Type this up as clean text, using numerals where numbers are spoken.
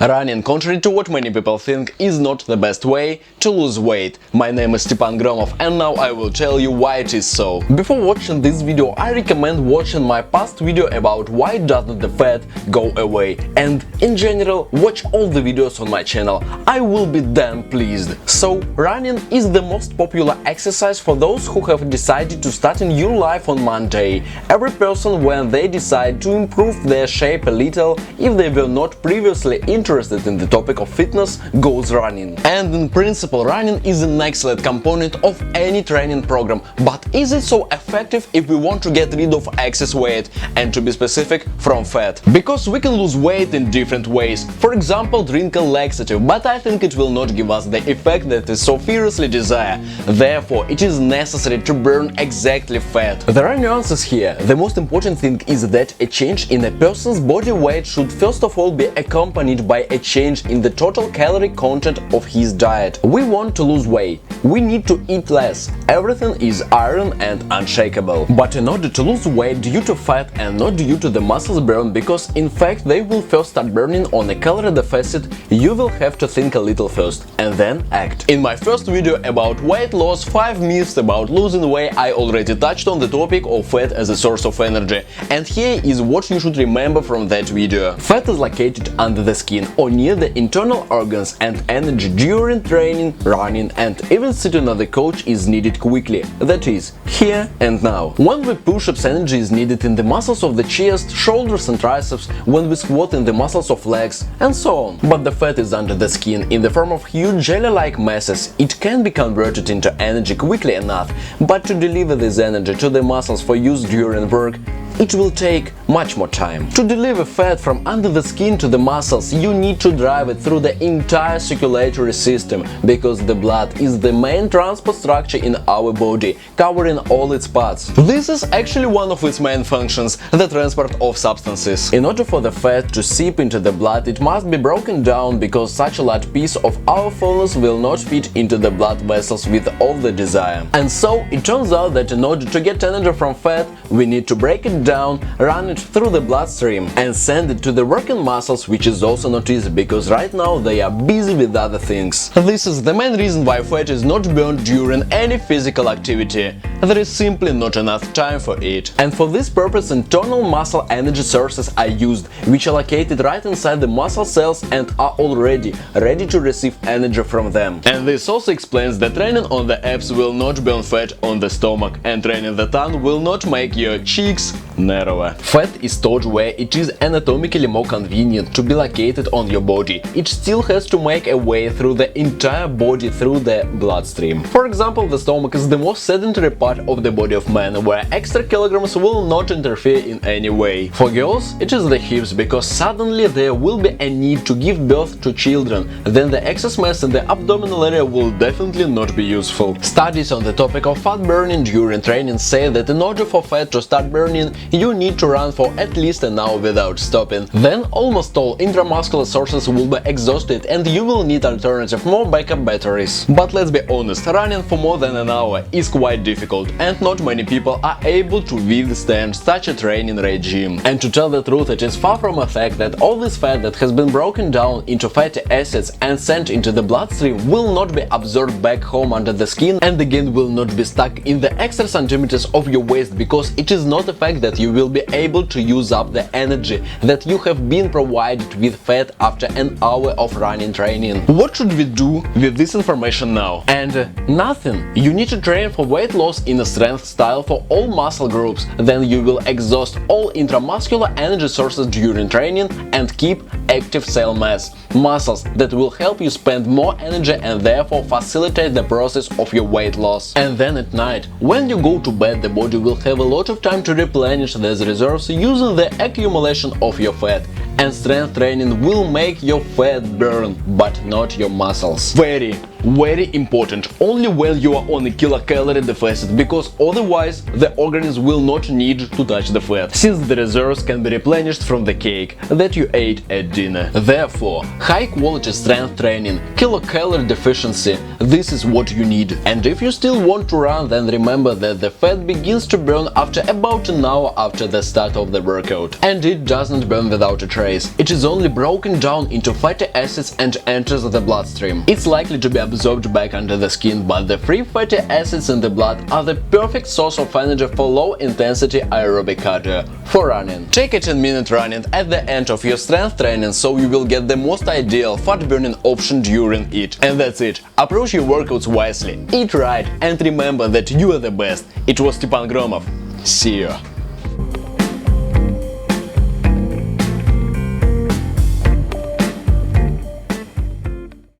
Running, contrary to what many people think, is not the best way to lose weight. My name is Stepan Gromov and now I will tell you why it is so. Before watching this video, I recommend watching my past video about why doesn't the fat go away, and in general watch all the videos on my channel. I will be damn pleased. So, running is the most popular exercise for those who have decided to start a new life on Monday. Every person, when they decide to improve their shape a little, if they were not previously interested in the topic of fitness, goes running. And in principle, running is an excellent component of any training program, but is it so effective if we want to get rid of excess weight, and to be specific, from fat? Because we can lose weight in different ways. For example, drink a laxative, but I think it will not give us the effect that is so fiercely desired. Therefore, it is necessary to burn exactly fat. There are nuances here. The most important thing is that a change in a person's body weight should first of all be accompanied by a change in the total calorie content of his diet. We want to lose weight. We need to eat less. Everything is iron and unshakable. But in order to lose weight due to fat and not due to the muscles burn, because in fact they will first start burning on a calorie deficit, you will have to think a little first and then act. In my first video about weight loss, 5 myths about losing weight, I already touched on the topic of fat as a source of energy. And here is what you should remember from that video. Fat is located under the skin or near the internal organs, and energy during training, running and even sitting on the couch is needed quickly, that is, here and now. When we push-ups, energy is needed in the muscles of the chest, shoulders and triceps, when we squat in the muscles of legs, and so on. But the fat is under the skin in the form of huge jelly-like masses. It can be converted into energy quickly enough, but to deliver this energy to the muscles for use during work, it will take much more time. To deliver fat from under the skin to the muscles, you need to drive it through the entire circulatory system, because the blood is the main transport structure in our body, covering all its parts. This is actually one of its main functions, the transport of substances. In order for the fat to seep into the blood, it must be broken down, because such a large piece of our fullness will not fit into the blood vessels with all the desire. And so it turns out that in order to get energy from fat, we need to break it down, run it through the bloodstream and send it to the working muscles, which is also not easy, because right now they are busy with other things. This is the main reason why fat is not burned during any physical activity. There is simply not enough time for it. And for this purpose, internal muscle energy sources are used, which are located right inside the muscle cells and are already ready to receive energy from them. And this also explains that training on the abs will not burn fat on the stomach, and training the tongue will not make your cheeks narrower. Fat is stored where it is anatomically more convenient to be located on your body. It still has to make a way through the entire body through the bloodstream. For example, the stomach is the most sedentary part of the body of man, where extra kilograms will not interfere in any way. For girls, it is the hips, because suddenly there will be a need to give birth to children. Then the excess mass in the abdominal area will definitely not be useful. Studies on the topic of fat burning during training say that in order for fat to start burning, you need to run for at least an hour without stopping. Then almost all intramuscular sources will be exhausted and you will need alternative, more backup batteries. But let's be honest, running for more than an hour is quite difficult, and not many people are able to withstand such a training regime. And to tell the truth, it is far from a fact that all this fat that has been broken down into fatty acids and sent into the bloodstream will not be absorbed back home under the skin, and again will not be stuck in the extra centimeters of your waist, because it is not a fact that you will be able to use up the energy that you have been provided with fat after an hour of running training. What should we do with this information now? And nothing. You need to train for weight loss in a strength style for all muscle groups. Then you will exhaust all intramuscular energy sources during training and keep active cell mass, muscles that will help you spend more energy and therefore facilitate the process of your weight loss. And then at night, when you go to bed, the body will have a lot of time to replenish these reserves using the accumulation of your fat. And strength training will make your fat burn, but not your muscles. Very very important, only when you are on a kilocalorie deficit, because otherwise the organism will not need to touch the fat, since the reserves can be replenished from the cake that you ate at dinner. Therefore, high quality strength training, kilocalorie deficiency, this is what you need. And if you still want to run, then remember that the fat begins to burn after about an hour after the start of the workout. And it doesn't burn without a trace. It is only broken down into fatty acids and enters the bloodstream. It's likely to be absorbed back under the skin, but the free fatty acids in the blood are the perfect source of energy for low-intensity aerobic cardio, for running. Take a 10-minute running at the end of your strength training, so you will get the most ideal fat-burning option during it. And that's it. Approach your workouts wisely, eat right, and remember that you are the best. It was Stepan Gromov. See you.